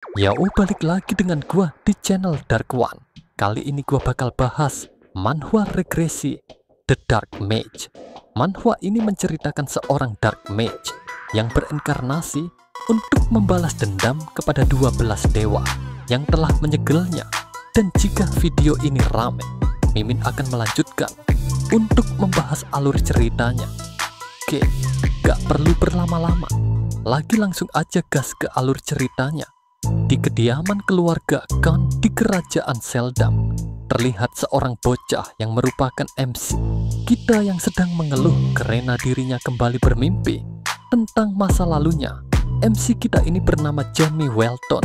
Balik lagi dengan gua di channel Dark One. Kali ini gua bakal bahas manhwa regresi The Dark Mage. Manhwa ini menceritakan seorang Dark Mage yang berinkarnasi untuk membalas dendam kepada 12 dewa yang telah menyegelnya. Dan jika video ini rame, Mimin akan melanjutkan untuk membahas alur ceritanya. Oke, gak perlu berlama-lama, lagi langsung aja gas ke alur ceritanya. Di kediaman keluarga Khan di kerajaan Seldam, terlihat seorang bocah yang merupakan MC kita yang sedang mengeluh karena dirinya kembali bermimpi tentang masa lalunya. MC kita ini bernama Jamie Welton.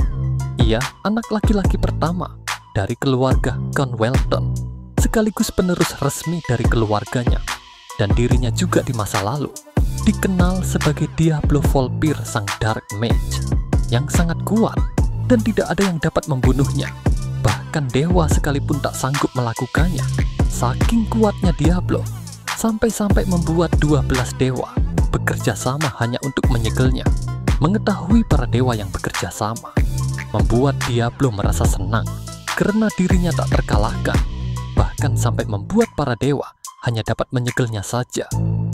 Ia anak laki-laki pertama dari keluarga Khan Welton, sekaligus penerus resmi dari keluarganya, dan dirinya juga di masa lalu dikenal sebagai Diablo Volpyr, sang Dark Mage yang sangat kuat dan tidak ada yang dapat membunuhnya. Bahkan dewa sekalipun tak sanggup melakukannya. Saking kuatnya Diablo, sampai-sampai membuat 12 dewa bekerja sama hanya untuk menyegelnya. Mengetahui para dewa yang bekerja sama membuat Diablo merasa senang karena dirinya tak terkalahkan. Bahkan sampai membuat para dewa hanya dapat menyegelnya saja.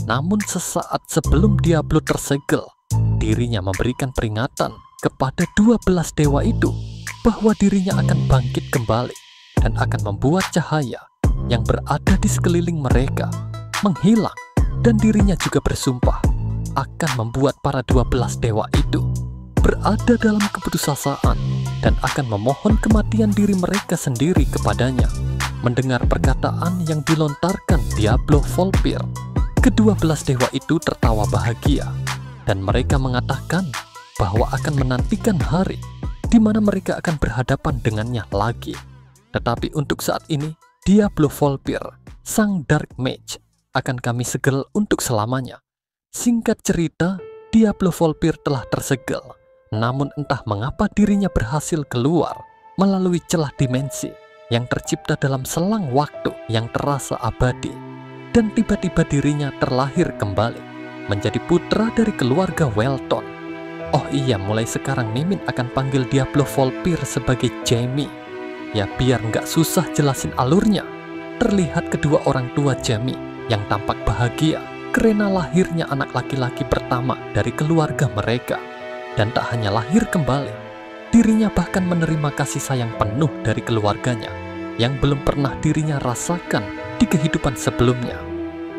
Namun sesaat sebelum Diablo tersegel, dirinya memberikan peringatan kepada 12 dewa itu bahwa dirinya akan bangkit kembali dan akan membuat cahaya yang berada di sekeliling mereka menghilang, dan dirinya juga bersumpah akan membuat para 12 dewa itu berada dalam keputusasaan dan akan memohon kematian diri mereka sendiri kepadanya. Mendengar perkataan yang dilontarkan Diablo Volpyr, ke-12 dewa itu tertawa bahagia dan mereka mengatakan bahwa akan menantikan hari di mana mereka akan berhadapan dengannya lagi. Tetapi untuk saat ini, Diablo Volpyr, sang Dark Mage, akan kami segel untuk selamanya. Singkat cerita, Diablo Volpyr telah tersegel, namun entah mengapa dirinya berhasil keluar melalui celah dimensi yang tercipta dalam selang waktu yang terasa abadi, dan tiba-tiba dirinya terlahir kembali menjadi putra dari keluarga Welton. Oh iya, mulai sekarang Mimin akan panggil Diablo Volpyr sebagai Jamie. Ya biar nggak susah jelasin alurnya. Terlihat kedua orang tua Jamie yang tampak bahagia karena lahirnya anak laki-laki pertama dari keluarga mereka. Dan tak hanya lahir kembali, dirinya bahkan menerima kasih sayang penuh dari keluarganya yang belum pernah dirinya rasakan di kehidupan sebelumnya.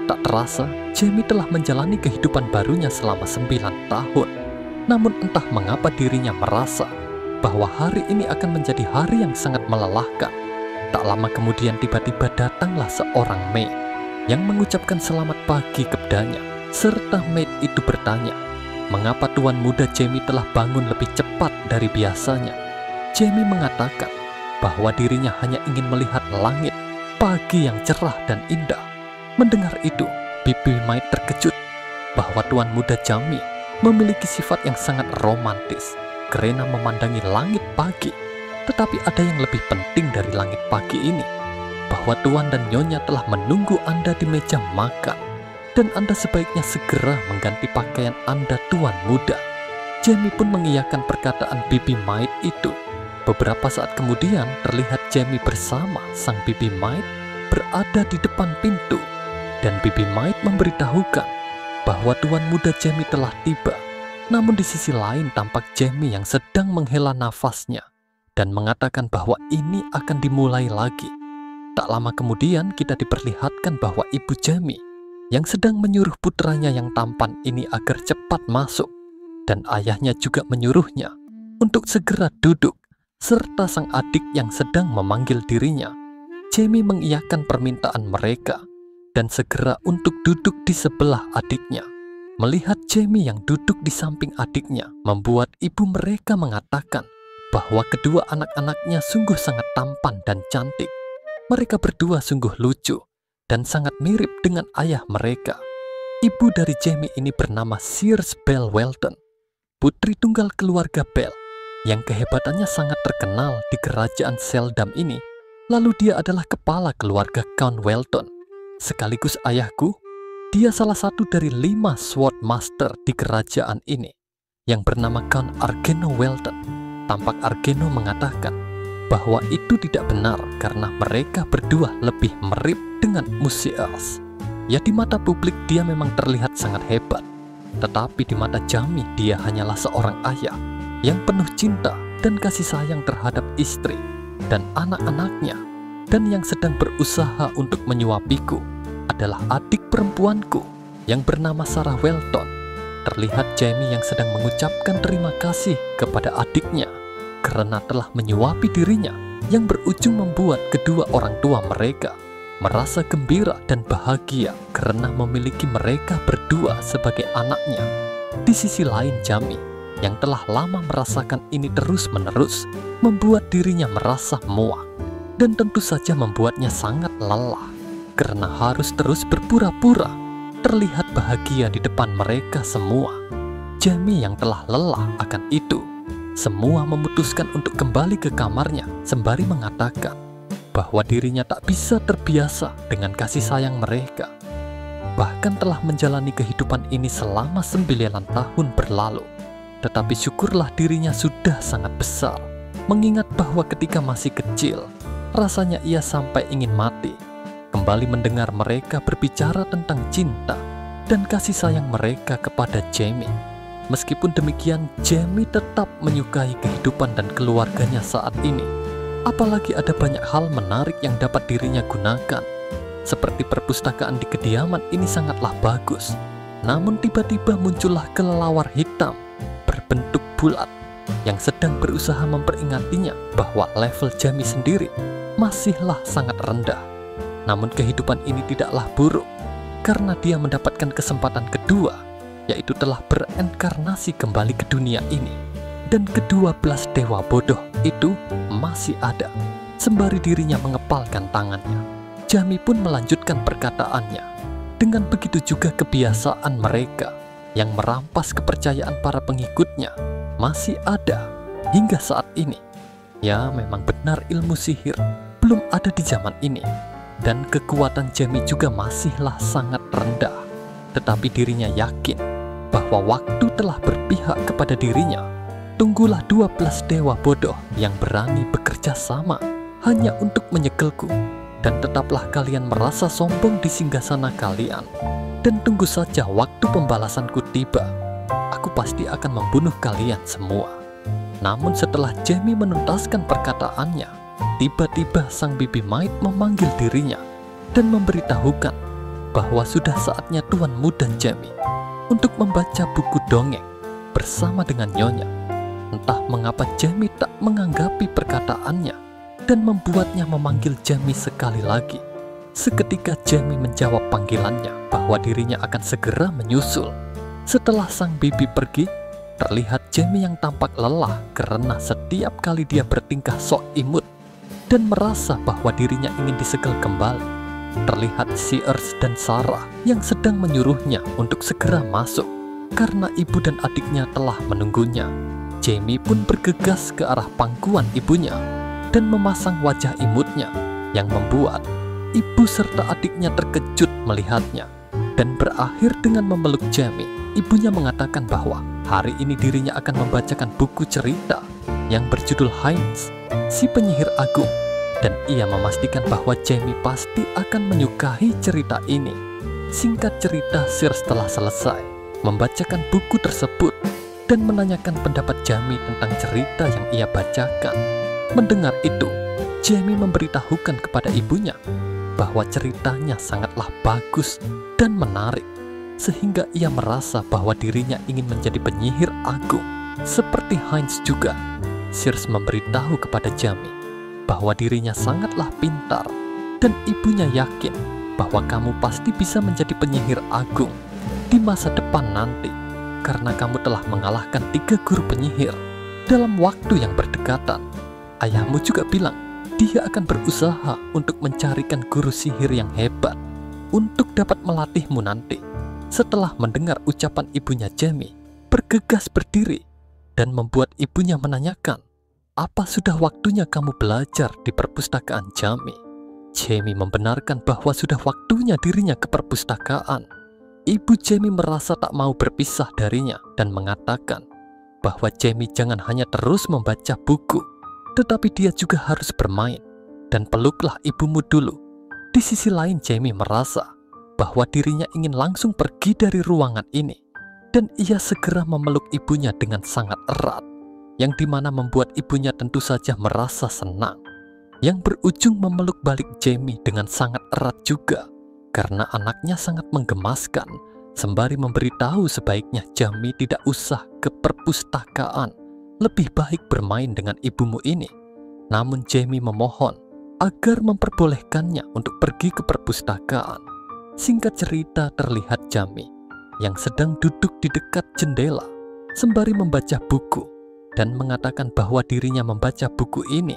Tak terasa, Jamie telah menjalani kehidupan barunya selama 9 tahun. Namun entah mengapa dirinya merasa bahwa hari ini akan menjadi hari yang sangat melelahkan. Tak lama kemudian tiba-tiba datanglah seorang maid yang mengucapkan selamat pagi kepadanya, serta maid itu bertanya, mengapa tuan muda Jamie telah bangun lebih cepat dari biasanya. Jamie mengatakan bahwa dirinya hanya ingin melihat langit pagi yang cerah dan indah. Mendengar itu, Bibi Maid terkejut bahwa tuan muda Jamie memiliki sifat yang sangat romantis karena memandangi langit pagi. Tetapi ada yang lebih penting dari langit pagi ini, bahwa tuan dan nyonya telah menunggu Anda di meja makan, dan Anda sebaiknya segera mengganti pakaian Anda, tuan muda. Jamie pun mengiyakan perkataan Bibi Maid itu. Beberapa saat kemudian terlihat Jamie bersama sang Bibi Maid berada di depan pintu, dan Bibi Maid memberitahukan bahwa tuan muda Jamie telah tiba. Namun di sisi lain tampak Jamie yang sedang menghela nafasnya dan mengatakan bahwa ini akan dimulai lagi. Tak lama kemudian kita diperlihatkan bahwa ibu Jamie yang sedang menyuruh putranya yang tampan ini agar cepat masuk, dan ayahnya juga menyuruhnya untuk segera duduk, serta sang adik yang sedang memanggil dirinya. Jamie mengiyakan permintaan mereka dan segera untuk duduk di sebelah adiknya. Melihat Jamie yang duduk di samping adiknya membuat ibu mereka mengatakan bahwa kedua anak-anaknya sungguh sangat tampan dan cantik. Mereka berdua sungguh lucu dan sangat mirip dengan ayah mereka. Ibu dari Jamie ini bernama Circe Bell Welton, putri tunggal keluarga Bell yang kehebatannya sangat terkenal di kerajaan Seldam ini. Lalu dia adalah kepala keluarga Count Welton, sekaligus ayahku. Dia salah satu dari 5 Sword Master di kerajaan ini yang bernama Count Argeno Welton. tampak Argeno mengatakan bahwa itu tidak benar karena mereka berdua lebih mirip dengan Museus. Ya, di mata publik dia memang terlihat sangat hebat, tetapi di mata Jamie dia hanyalah seorang ayah yang penuh cinta dan kasih sayang terhadap istri dan anak-anaknya, dan yang sedang berusaha untuk menyuapiku adalah adik perempuanku yang bernama Sarah Welton. Terlihat Jamie yang sedang mengucapkan terima kasih kepada adiknya karena telah menyuapi dirinya, yang berujung membuat kedua orang tua mereka merasa gembira dan bahagia karena memiliki mereka berdua sebagai anaknya. Di sisi lain, Jamie yang telah lama merasakan ini terus-menerus membuat dirinya merasa muak dan tentu saja membuatnya sangat lelah karena harus terus berpura-pura terlihat bahagia di depan mereka semua. Jamie yang telah lelah akan itu semua memutuskan untuk kembali ke kamarnya sembari mengatakan bahwa dirinya tak bisa terbiasa dengan kasih sayang mereka. Bahkan telah menjalani kehidupan ini selama 9 tahun berlalu. Tetapi syukurlah dirinya sudah sangat besar, mengingat bahwa ketika masih kecil, rasanya ia sampai ingin mati. Kembali mendengar mereka berbicara tentang cinta dan kasih sayang mereka kepada Jamie. Meskipun demikian, Jamie tetap menyukai kehidupan dan keluarganya saat ini. Apalagi ada banyak hal menarik yang dapat dirinya gunakan. Seperti perpustakaan di kediaman ini sangatlah bagus. Namun tiba-tiba muncullah kelelawar hitam berbentuk bulat yang sedang berusaha memperingatinya bahwa level Jamie sendiri masihlah sangat rendah. Namun kehidupan ini tidaklah buruk karena dia mendapatkan kesempatan kedua, yaitu telah berenkarnasi kembali ke dunia ini. Dan ke-12 dewa bodoh itu masih ada. Sembari dirinya mengepalkan tangannya, Jamie pun melanjutkan perkataannya. Dengan begitu juga kebiasaan mereka yang merampas kepercayaan para pengikutnya masih ada hingga saat ini. Ya, memang benar ilmu sihir belum ada di zaman ini, dan kekuatan Jamie juga masihlah sangat rendah. Tetapi dirinya yakin bahwa waktu telah berpihak kepada dirinya. Tunggulah 12 dewa bodoh yang berani bekerja sama hanya untuk menyegelku, dan tetaplah kalian merasa sombong di singgasana kalian. Dan tunggu saja waktu pembalasanku tiba. Aku pasti akan membunuh kalian semua. Namun setelah Jamie menuntaskan perkataannya, tiba-tiba sang bibi Maid memanggil dirinya dan memberitahukan bahwa sudah saatnya tuanmu dan Jamie untuk membaca buku dongeng bersama dengan Nyonya. Entah mengapa Jamie tak menganggapi perkataannya dan membuatnya memanggil Jamie sekali lagi. Seketika Jamie menjawab panggilannya bahwa dirinya akan segera menyusul. Setelah sang bibi pergi, terlihat Jamie yang tampak lelah karena setiap kali dia bertingkah sok imut dan merasa bahwa dirinya ingin disegel kembali. Terlihat Sears dan Sarah yang sedang menyuruhnya untuk segera masuk karena ibu dan adiknya telah menunggunya. Jamie pun bergegas ke arah pangkuan ibunya dan memasang wajah imutnya yang membuat ibu serta adiknya terkejut melihatnya, dan berakhir dengan memeluk Jamie. Ibunya mengatakan bahwa hari ini dirinya akan membacakan buku cerita yang berjudul Heinz, si penyihir agung, dan ia memastikan bahwa Jamie pasti akan menyukai cerita ini. Singkat cerita, Sears telah selesai membacakan buku tersebut dan menanyakan pendapat Jamie tentang cerita yang ia bacakan. Mendengar itu, Jamie memberitahukan kepada ibunya bahwa ceritanya sangatlah bagus dan menarik, sehingga ia merasa bahwa dirinya ingin menjadi penyihir agung seperti Heinz juga. Sears memberitahu kepada Jamie bahwa dirinya sangatlah pintar, dan ibunya yakin bahwa kamu pasti bisa menjadi penyihir agung di masa depan nanti, karena kamu telah mengalahkan 3 guru penyihir dalam waktu yang berdekatan. Ayahmu juga bilang dia akan berusaha untuk mencarikan guru sihir yang hebat untuk dapat melatihmu nanti. Setelah mendengar ucapan ibunya, Jamie bergegas berdiri dan membuat ibunya menanyakan, apa sudah waktunya kamu belajar di perpustakaan Jamie? Jamie membenarkan bahwa sudah waktunya dirinya ke perpustakaan. Ibu Jamie merasa tak mau berpisah darinya dan mengatakan bahwa Jamie jangan hanya terus membaca buku, tetapi dia juga harus bermain. Dan peluklah ibumu dulu. Di sisi lain, Jamie merasa bahwa dirinya ingin langsung pergi dari ruangan ini. Dan ia segera memeluk ibunya dengan sangat erat, yang dimana membuat ibunya tentu saja merasa senang. Yang berujung memeluk balik Jamie dengan sangat erat juga, karena anaknya sangat menggemaskan, sembari memberitahu sebaiknya Jamie tidak usah ke perpustakaan, lebih baik bermain dengan ibumu ini. Namun Jamie memohon agar memperbolehkannya untuk pergi ke perpustakaan. Singkat cerita, terlihat Jamie yang sedang duduk di dekat jendela sembari membaca buku dan mengatakan bahwa dirinya membaca buku ini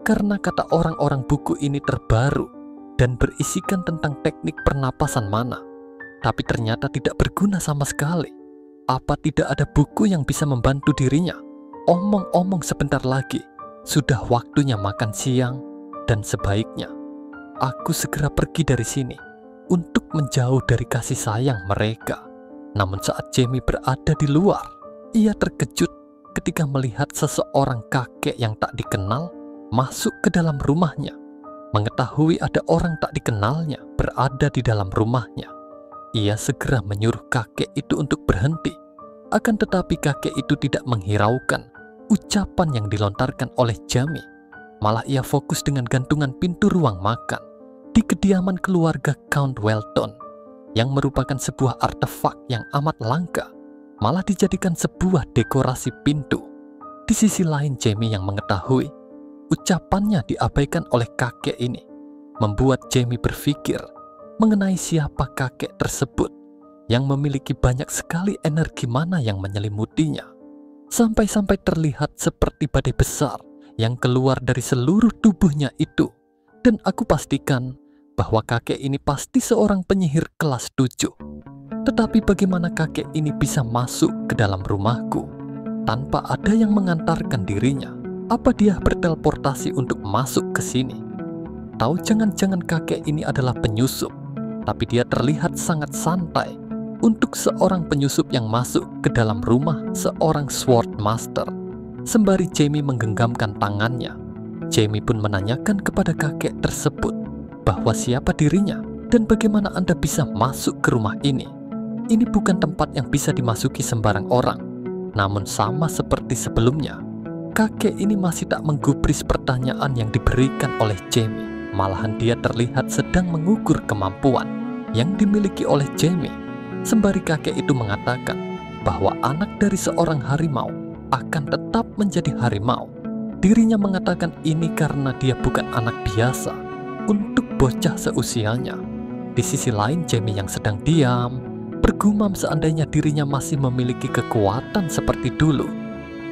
karena kata orang-orang buku ini terbaru dan berisikan tentang teknik pernapasan mana. Tapi ternyata tidak berguna sama sekali. Apa tidak ada buku yang bisa membantu dirinya? Omong-omong sebentar lagi sudah waktunya makan siang, dan sebaiknya aku segera pergi dari sini untuk menjauh dari kasih sayang mereka. Namun saat Jamie berada di luar, ia terkejut ketika melihat seseorang kakek yang tak dikenal masuk ke dalam rumahnya. Mengetahui ada orang tak dikenalnya berada di dalam rumahnya, ia segera menyuruh kakek itu untuk berhenti. Akan tetapi kakek itu tidak menghiraukan ucapan yang dilontarkan oleh Jamie. Malah ia fokus dengan gantungan pintu ruang makan di kediaman keluarga Count Welton, yang merupakan sebuah artefak yang amat langka, malah dijadikan sebuah dekorasi pintu. Di sisi lain, Jamie yang mengetahui ucapannya diabaikan oleh kakek ini membuat Jamie berpikir mengenai siapa kakek tersebut yang memiliki banyak sekali energi mana yang menyelimutinya, sampai-sampai terlihat seperti badai besar yang keluar dari seluruh tubuhnya itu. Dan aku pastikan bahwa kakek ini pasti seorang penyihir kelas 7. Tetapi bagaimana kakek ini bisa masuk ke dalam rumahku tanpa ada yang mengantarkan dirinya? Apa dia berteleportasi untuk masuk ke sini? Tahu jangan-jangan kakek ini adalah penyusup, tapi dia terlihat sangat santai untuk seorang penyusup yang masuk ke dalam rumah seorang sword master. Sembari Jamie menggenggamkan tangannya, Jamie pun menanyakan kepada kakek tersebut bahwa siapa dirinya dan bagaimana Anda bisa masuk ke rumah ini. Ini bukan tempat yang bisa dimasuki sembarang orang. Namun sama seperti sebelumnya, kakek ini masih tak menggubris pertanyaan yang diberikan oleh Jamie. Malahan dia terlihat sedang mengukur kemampuan yang dimiliki oleh Jamie. Sembari kakek itu mengatakan bahwa anak dari seorang harimau akan tetap menjadi harimau. Dirinya mengatakan ini karena dia bukan anak biasa untuk bocah seusianya. Di sisi lain, Jamie yang sedang diam bergumam seandainya dirinya masih memiliki kekuatan seperti dulu,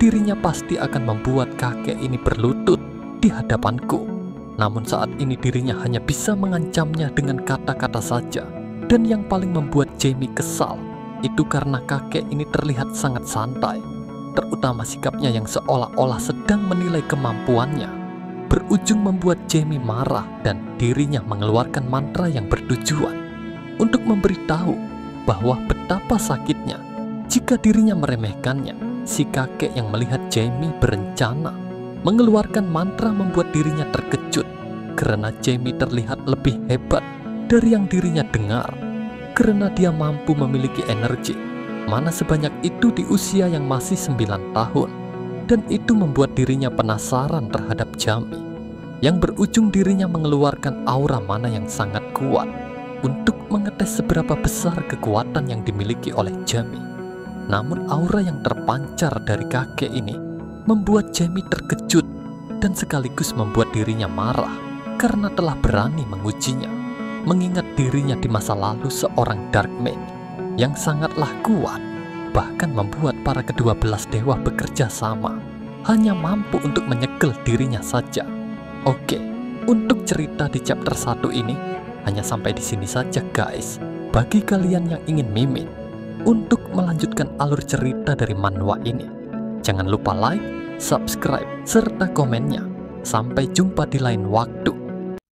dirinya pasti akan membuat kakek ini berlutut di hadapanku. Namun saat ini dirinya hanya bisa mengancamnya dengan kata-kata saja. Dan yang paling membuat Jamie kesal itu karena kakek ini terlihat sangat santai, terutama sikapnya yang seolah-olah sedang menilai kemampuannya, berujung membuat Jamie marah dan dirinya mengeluarkan mantra yang bertujuan untuk memberitahu bahwa betapa sakitnya jika dirinya meremehkannya. Si kakek yang melihat Jamie berencana mengeluarkan mantra membuat dirinya terkejut karena Jamie terlihat lebih hebat dari yang dirinya dengar, karena dia mampu memiliki energi mana sebanyak itu di usia yang masih 9 tahun. Dan itu membuat dirinya penasaran terhadap Jamie, yang berujung dirinya mengeluarkan aura mana yang sangat kuat untuk mengetes seberapa besar kekuatan yang dimiliki oleh Jamie. Namun aura yang terpancar dari kakek ini membuat Jamie terkejut dan sekaligus membuat dirinya marah karena telah berani mengujinya, mengingat dirinya di masa lalu seorang Dark Mage yang sangatlah kuat, bahkan membuat para ke-12 dewa bekerja sama, hanya mampu untuk menyegel dirinya saja. Oke, untuk cerita di chapter 1 ini hanya sampai di sini saja guys. Bagi kalian yang ingin mimin untuk melanjutkan alur cerita dari manhwa ini, jangan lupa like, subscribe, serta komennya. Sampai jumpa di lain waktu.